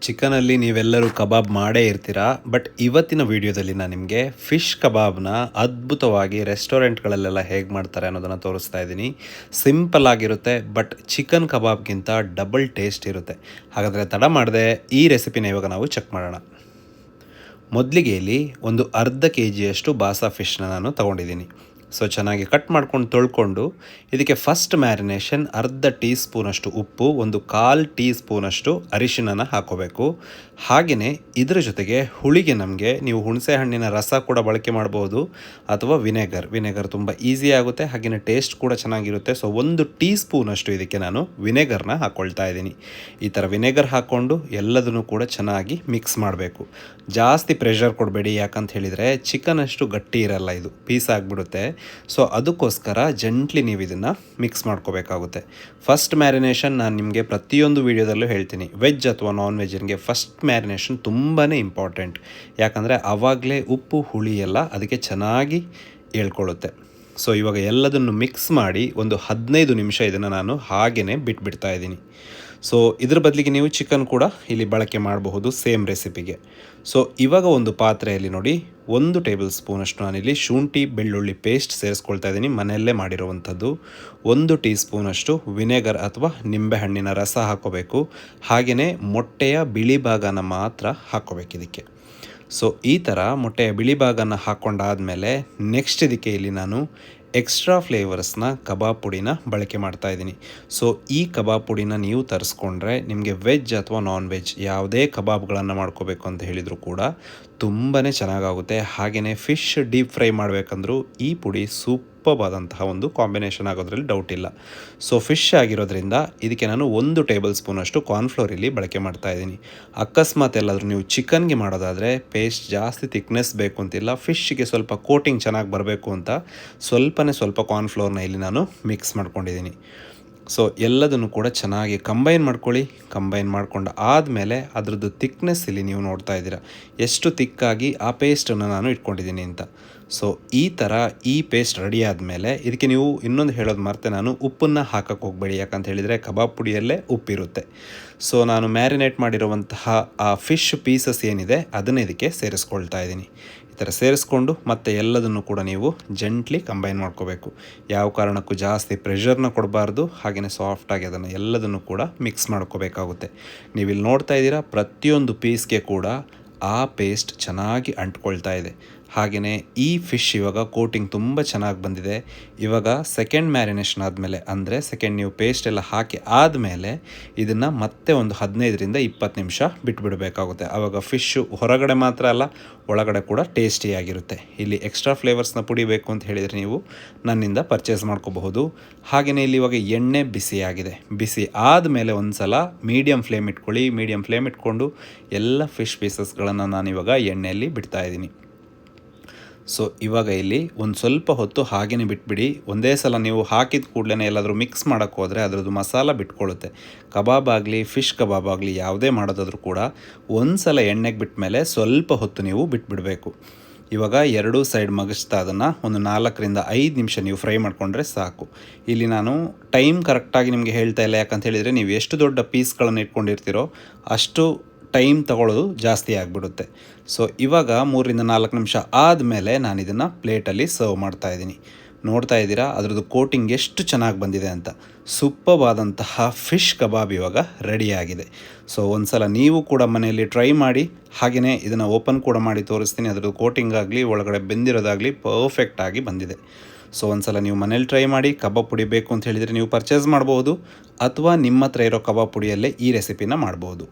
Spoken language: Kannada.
ಚಿಕನಲ್ಲಿ ನೀವೆಲ್ಲರೂ ಕಬಾಬ್ ಮಾಡೇ ಇರ್ತೀರಾ. ಬಟ್ ಇವತ್ತಿನ ವಿಡಿಯೋದಲ್ಲಿ ನಾನು ನಿಮಗೆ ಫಿಶ್ ಕಬಾಬ್ನ ಅದ್ಭುತವಾಗಿ ರೆಸ್ಟೋರೆಂಟ್ಗಳಲ್ಲೆಲ್ಲ ಹೇಗೆ ಮಾಡ್ತಾರೆ ಅನ್ನೋದನ್ನು ತೋರಿಸ್ತಾ ಇದ್ದೀನಿ. ಸಿಂಪಲ್ ಆಗಿರುತ್ತೆ, ಬಟ್ ಚಿಕನ್ ಕಬಾಬ್ಗಿಂತ ಡಬಲ್ ಟೇಸ್ಟ್ ಇರುತ್ತೆ. ಹಾಗಾದರೆ ತಡ ಮಾಡದೆ ಈ ರೆಸಿಪಿನ ಇವಾಗ ನಾವು ಚೆಕ್ ಮಾಡೋಣ. ಮೊದಲಿಗೆ ಇಲ್ಲಿ ಒಂದು ಅರ್ಧ ಕೆಜಿಯಷ್ಟು ಬಾಸಾ ಫಿಶ್ನ ನಾನು ತೊಗೊಂಡಿದ್ದೀನಿ. ಸೊ ಚೆನ್ನಾಗಿ ಕಟ್ ಮಾಡ್ಕೊಂಡು ತೊಳ್ಕೊಂಡು ಇದಕ್ಕೆ ಫಸ್ಟ್ ಮ್ಯಾರಿನೇಷನ್ ಅರ್ಧ ಟೀ ಸ್ಪೂನಷ್ಟು ಉಪ್ಪು, ಒಂದು 1/4 ಟೀ ಸ್ಪೂನಷ್ಟು ಅರಿಶಿಣನ ಹಾಕೋಬೇಕು. ಹಾಗೆಯೇ ಇದರ ಜೊತೆಗೆ ಹುಳಿಗೆ ನಮಗೆ ನೀವು ಹುಣಸೆ ಹಣ್ಣಿನ ರಸ ಕೂಡ ಬಳಕೆ ಮಾಡ್ಬೋದು, ಅಥವಾ ವಿನೆಗರ್ ತುಂಬ ಈಸಿ ಆಗುತ್ತೆ, ಹಾಗೆಯೇ ಟೇಸ್ಟ್ ಕೂಡ ಚೆನ್ನಾಗಿರುತ್ತೆ. ಸೊ 1 ಟೀ ಸ್ಪೂನಷ್ಟು ಇದಕ್ಕೆ ನಾನು ವಿನೆಗರ್ನ ಹಾಕ್ಕೊಳ್ತಾ ಇದ್ದೀನಿ. ಈ ಥರ ವಿನೆಗರ್ ಹಾಕ್ಕೊಂಡು ಎಲ್ಲದನ್ನು ಕೂಡ ಚೆನ್ನಾಗಿ ಮಿಕ್ಸ್ ಮಾಡಬೇಕು. ಜಾಸ್ತಿ ಪ್ರೆಷರ್ ಕೊಡಬೇಡಿ, ಯಾಕಂತ ಹೇಳಿದರೆ ಚಿಕನ್ ಅಷ್ಟು ಗಟ್ಟಿ ಇರಲ್ಲ, ಇದು ಪೀಸ್ ಆಗಿಬಿಡುತ್ತೆ. ಸೊ ಅದಕ್ಕೋಸ್ಕರ ಜೆಂಟ್ಲಿ ನೀವು ಇದನ್ನು ಮಿಕ್ಸ್ ಮಾಡ್ಕೋಬೇಕಾಗುತ್ತೆ. ಫಸ್ಟ್ ಮ್ಯಾರಿನೇಷನ್ ನಾನು ನಿಮಗೆ ಪ್ರತಿಯೊಂದು ವೀಡಿಯೋದಲ್ಲೂ ಹೇಳ್ತೀನಿ, ವೆಜ್ ಅಥವಾ ನಾನ್ ವೆಜ್ಜಿಗೆ ಫಸ್ಟ್ ಮ್ಯಾರಿನೇಷನ್ ತುಂಬಾ ಇಂಪಾರ್ಟೆಂಟ್. ಯಾಕಂದರೆ ಆವಾಗಲೇ ಉಪ್ಪು ಹುಳಿ ಎಲ್ಲ ಅದಕ್ಕೆ ಚೆನ್ನಾಗಿ ಹೇಳ್ಕೊಳ್ಳುತ್ತೆ. ಸೊ ಇವಾಗ ಎಲ್ಲದನ್ನು ಮಿಕ್ಸ್ ಮಾಡಿ ಒಂದು 15 ನಿಮಿಷ ಇದನ್ನು ನಾನು ಹಾಗೇ ಬಿಟ್ಬಿಡ್ತಾ ಇದ್ದೀನಿ. ಸೊ ಇದ್ರ ಬದಲಿಗೆ ನೀವು ಚಿಕನ್ ಕೂಡ ಇಲ್ಲಿ ಬಳಕೆ ಮಾಡಬಹುದು ಸೇಮ್ ರೆಸಿಪಿಗೆ. ಸೊ ಇವಾಗ ಒಂದು ಪಾತ್ರೆಯಲ್ಲಿ ನೋಡಿ 1 ಟೇಬಲ್ ಸ್ಪೂನಷ್ಟು ನಾನಿಲ್ಲಿ ಶುಂಠಿ ಬೆಳ್ಳುಳ್ಳಿ ಪೇಸ್ಟ್ ಸೇರಿಸ್ಕೊಳ್ತಾ ಇದ್ದೀನಿ, ಮನೆಯಲ್ಲೇ ಮಾಡಿರುವಂಥದ್ದು. 1 ಟೀ ಸ್ಪೂನಷ್ಟು ವಿನೆಗರ್ ಅಥವಾ ನಿಂಬೆಹಣ್ಣಿನ ರಸ ಹಾಕೋಬೇಕು. ಹಾಗೆಯೇ ಮೊಟ್ಟೆಯ ಬಿಳಿ ಭಾಗನ ಮಾತ್ರ ಹಾಕ್ಕೋಬೇಕು ಇದಕ್ಕೆ. ಸೊ ಈ ಥರ ಮೊಟ್ಟೆಯ ಬಿಳಿ ಭಾಗನ ಹಾಕ್ಕೊಂಡಾದಮೇಲೆ ನೆಕ್ಸ್ಟ್ ಇದಕ್ಕೆ ಇಲ್ಲಿ ನಾನು ಎಕ್ಸ್ಟ್ರಾ ಫ್ಲೇವರ್ಸ್ನ ಕಬಾಬ್ ಪುಡಿನ ಬಳಕೆ ಮಾಡ್ತಾ ಇದ್ದೀನಿ. ಸೊ ಈ ಕಬಾಬ್ ಪುಡಿನ ನೀವು ತರಿಸ್ಕೊಂಡ್ರೆ ನಿಮಗೆ ವೆಜ್ ಅಥವಾ ನಾನ್ ವೆಜ್ ಯಾವುದೇ ಕಬಾಬ್ಗಳನ್ನು ಮಾಡ್ಕೋಬೇಕು ಅಂತ ಹೇಳಿದರೂ ಕೂಡ ತುಂಬಾ ಚೆನ್ನಾಗಾಗುತ್ತೆ. ಹಾಗೆಯೇ ಫಿಶ್ ಡೀಪ್ ಫ್ರೈ ಮಾಡಬೇಕಂದ್ರೂ ಈ ಪುಡಿ ಸೂಪರ್ವಾದಂತಹ ಒಂದು ಕಾಂಬಿನೇಷನ್ ಆಗೋದ್ರಲ್ಲಿ ಡೌಟ್ ಇಲ್ಲ. ಸೊ ಫಿಶ್ ಆಗಿರೋದ್ರಿಂದ ಇದಕ್ಕೆ ನಾನು 1 ಟೇಬಲ್ ಸ್ಪೂನಷ್ಟು ಕಾರ್ನ್ಫ್ಲೋರ್ ಇಲ್ಲಿ ಬಳಕೆ ಮಾಡ್ತಾ ಇದ್ದೀನಿ. ಅಕಸ್ಮಾತ್ ಎಲ್ಲಾದರೂ ನೀವು ಚಿಕನ್ಗೆ ಮಾಡೋದಾದರೆ ಪೇಸ್ಟ್ ಜಾಸ್ತಿ ಥಿಕ್ನೆಸ್ ಬೇಕು ಅಂತಿಲ್ಲ, ಫಿಶ್ಗೆ ಸ್ವಲ್ಪ ಕೋಟಿಂಗ್ ಚೆನ್ನಾಗಿ ಬರಬೇಕು ಅಂತ ಸ್ವಲ್ಪ ಕಾರ್ನ್ಫ್ಲೋರ್ನ ಇಲ್ಲಿ ನಾನು ಮಿಕ್ಸ್ ಮಾಡ್ಕೊಂಡಿದ್ದೀನಿ. ಸೊ ಎಲ್ಲದನ್ನು ಕೂಡ ಚೆನ್ನಾಗಿ ಕಂಬೈನ್ ಮಾಡ್ಕೊಳ್ಳಿ. ಕಂಬೈನ್ ಮಾಡ್ಕೊಂಡು ಆದಮೇಲೆ ಅದರದ್ದು ಥಿಕ್ನೆಸ್ ಇಲ್ಲಿ ನೀವು ನೋಡ್ತಾ ಇದ್ದೀರಾ, ಎಷ್ಟು ಥಿಕ್ಕಾಗಿ ಆ ಪೇಸ್ಟನ್ನು ನಾನು ಇಟ್ಕೊಂಡಿದ್ದೀನಿ ಅಂತ. ಸೊ ಈ ಥರ ಈ ಪೇಸ್ಟ್ ರೆಡಿ ಆದಮೇಲೆ ಇದಕ್ಕೆ ನೀವು ಇನ್ನೊಂದು ಹೇಳೋದು ಮರೆತೆ, ನಾನು ಉಪ್ಪನ್ನು ಹಾಕಕ್ಕೆ ಹೋಗಬೇಡಿ, ಯಾಕಂತ ಹೇಳಿದರೆ ಕಬಾಬ್ ಪುಡಿಯಲ್ಲೇ ಉಪ್ಪಿರುತ್ತೆ. ಸೊ ನಾನು ಮ್ಯಾರಿನೇಟ್ ಮಾಡಿರುವಂತಹ ಆ ಫಿಶ್ ಪೀಸಸ್ ಏನಿದೆ ಅದನ್ನು ಇದಕ್ಕೆ ಸೇರಿಸ್ಕೊಳ್ತಾ ಇದ್ದೀನಿ. ಈ ಥರ ಸೇರಿಸ್ಕೊಂಡು ಮತ್ತೆ ಎಲ್ಲದನ್ನು ಕೂಡ ನೀವು ಜೆಂಟ್ಲಿ ಕಂಬೈನ್ ಮಾಡ್ಕೋಬೇಕು. ಯಾವ ಕಾರಣಕ್ಕೂ ಜಾಸ್ತಿ ಪ್ರೆಷರ್ನ ಕೊಡಬಾರ್ದು. ಹಾಗೆಯೇ ಸಾಫ್ಟಾಗಿ ಅದನ್ನು ಎಲ್ಲದನ್ನು ಕೂಡ ಮಿಕ್ಸ್ ಮಾಡ್ಕೋಬೇಕಾಗುತ್ತೆ. ನೀವಿಲ್ಲಿ ನೋಡ್ತಾ ಇದ್ದೀರಾ, ಪ್ರತಿಯೊಂದು ಪೀಸ್ಗೆ ಕೂಡ ಆ ಪೇಸ್ಟ್ ಚೆನ್ನಾಗಿ ಅಂಟ್ಕೊಳ್ತಾ ಇದೆ. ಹಾಗೆಯೇ ಈ ಫಿಶ್ ಇವಾಗ ಕೋಟಿಂಗ್ ತುಂಬ ಚೆನ್ನಾಗಿ ಬಂದಿದೆ. ಇವಾಗ ಸೆಕೆಂಡ್ ಮ್ಯಾರಿನೇಷನ್ ಆದಮೇಲೆ, ಅಂದರೆ ಸೆಕೆಂಡ್ ನೀವು ಪೇಸ್ಟ್ ಎಲ್ಲ ಹಾಕಿ ಆದಮೇಲೆ ಇದನ್ನು ಮತ್ತೆ ಒಂದು 15ರಿಂದ 20 ನಿಮಿಷ ಬಿಟ್ಬಿಡಬೇಕಾಗುತ್ತೆ. ಆವಾಗ ಫಿಶ್ಶು ಹೊರಗಡೆ ಮಾತ್ರ ಅಲ್ಲ, ಒಳಗಡೆ ಕೂಡ ಟೇಸ್ಟಿಯಾಗಿರುತ್ತೆ. ಇಲ್ಲಿ ಎಕ್ಸ್ಟ್ರಾ ಫ್ಲೇವರ್ಸ್ನ ಪುಡಿ ಬೇಕು ಅಂತ ಹೇಳಿದರೆ ನೀವು ನನ್ನಿಂದ ಪರ್ಚೇಸ್ ಮಾಡ್ಕೋಬಹುದು. ಹಾಗೆಯೇ ಇಲ್ಲಿ ಇವಾಗ ಎಣ್ಣೆ ಬಿಸಿಯಾಗಿದೆ. ಬಿಸಿ ಆದಮೇಲೆ ಒಂದು ಸಲ ಮೀಡಿಯಮ್ ಫ್ಲೇಮ್ ಇಟ್ಕೊಳ್ಳಿ. ಮೀಡಿಯಮ್ ಫ್ಲೇಮ್ ಇಟ್ಕೊಂಡು ಎಲ್ಲ ಫಿಶ್ ಪೀಸಸ್ಗಳನ್ನು ನಾನಿವಾಗ ಎಣ್ಣೆಯಲ್ಲಿ ಬಿಡ್ತಾ ಇದ್ದೀನಿ. ಸೊ ಇವಾಗ ಇಲ್ಲಿ ಒಂದು ಸ್ವಲ್ಪ ಹೊತ್ತು ಹಾಗೇ ಬಿಟ್ಬಿಡಿ. ಒಂದೇ ಸಲ ನೀವು ಹಾಕಿದ ಕೂಡಲೇ ಎಲ್ಲಾದರೂ ಮಿಕ್ಸ್ ಮಾಡೋಕ್ಕೆ ಹೋದರೆ ಅದರದ್ದು ಮಸಾಲ ಬಿಟ್ಕೊಳ್ಳುತ್ತೆ. ಕಬಾಬ್ ಆಗಲಿ ಫಿಶ್ ಕಬಾಬ್ ಆಗಲಿ ಯಾವುದೇ ಮಾಡೋದಾದ್ರೂ ಕೂಡ ಒಂದು ಸಲ ಎಣ್ಣೆಗೆ ಬಿಟ್ಟ ಮೇಲೆ ಸ್ವಲ್ಪ ಹೊತ್ತು ನೀವು ಬಿಟ್ಬಿಡಬೇಕು. ಇವಾಗ ಎರಡೂ ಸೈಡ್ ಮಗಚ್ತಾ ಅದನ್ನು ಒಂದು 4ರಿಂದ 5 ನಿಮಿಷ ನೀವು ಫ್ರೈ ಮಾಡಿಕೊಂಡ್ರೆ ಸಾಕು. ಇಲ್ಲಿ ನಾನು ಟೈಮ್ ಕರೆಕ್ಟಾಗಿ ನಿಮಗೆ ಹೇಳ್ತಾ ಇಲ್ಲ, ಯಾಕಂತ ಹೇಳಿದರೆ ನೀವು ಎಷ್ಟು ದೊಡ್ಡ ಪೀಸ್ಗಳನ್ನು ಇಟ್ಕೊಂಡಿರ್ತೀರೋ ಅಷ್ಟು ಟೈಮ್ ತಗೊಳ್ಳೋದು ಜಾಸ್ತಿ ಆಗಿಬಿಡುತ್ತೆ. ಸೊ ಇವಾಗ 3ರಿಂದ 4 ನಿಮಿಷ ಆದಮೇಲೆ ನಾನು ಇದನ್ನು ಪ್ಲೇಟಲ್ಲಿ ಸರ್ವ್ ಮಾಡ್ತಾ ಇದ್ದೀನಿ. ನೋಡ್ತಾ ಇದ್ದೀರಾ ಅದರದ್ದು ಕೋಟಿಂಗ್ ಎಷ್ಟು ಚೆನ್ನಾಗಿ ಬಂದಿದೆ ಅಂತ. ಸೂಪರ್ವಾದಂತಹ ಫಿಶ್ ಕಬಾಬ್ ಇವಾಗ ರೆಡಿಯಾಗಿದೆ. ಸೊ ಒಂದು ಸಲ ನೀವು ಕೂಡ ಮನೆಯಲ್ಲಿ ಟ್ರೈ ಮಾಡಿ. ಹಾಗೆಯೇ ಇದನ್ನು ಓಪನ್ ಕೂಡ ಮಾಡಿ ತೋರಿಸ್ತೀನಿ. ಅದರದ್ದು ಕೋಟಿಂಗ್ ಆಗಲಿ ಒಳಗಡೆ ಬೆಂದಿರೋದಾಗಲಿ ಪರ್ಫೆಕ್ಟಾಗಿ ಬಂದಿದೆ. ಸೊ ಒಂದು ಸಲ ನೀವು ಮನೇಲಿ ಟ್ರೈ ಮಾಡಿ. ಕಬಾಬ್ ಪುಡಿ ಬೇಕು ಅಂತ ಹೇಳಿದರೆ ನೀವು ಪರ್ಚೇಸ್ ಮಾಡ್ಬೋದು, ಅಥವಾ ನಿಮ್ಮ ಹತ್ರ ಇರೋ ಕಬಾಬ್ ಪುಡಿಯಲ್ಲೇ ಈ ರೆಸಿಪಿನ ಮಾಡ್ಬೋದು.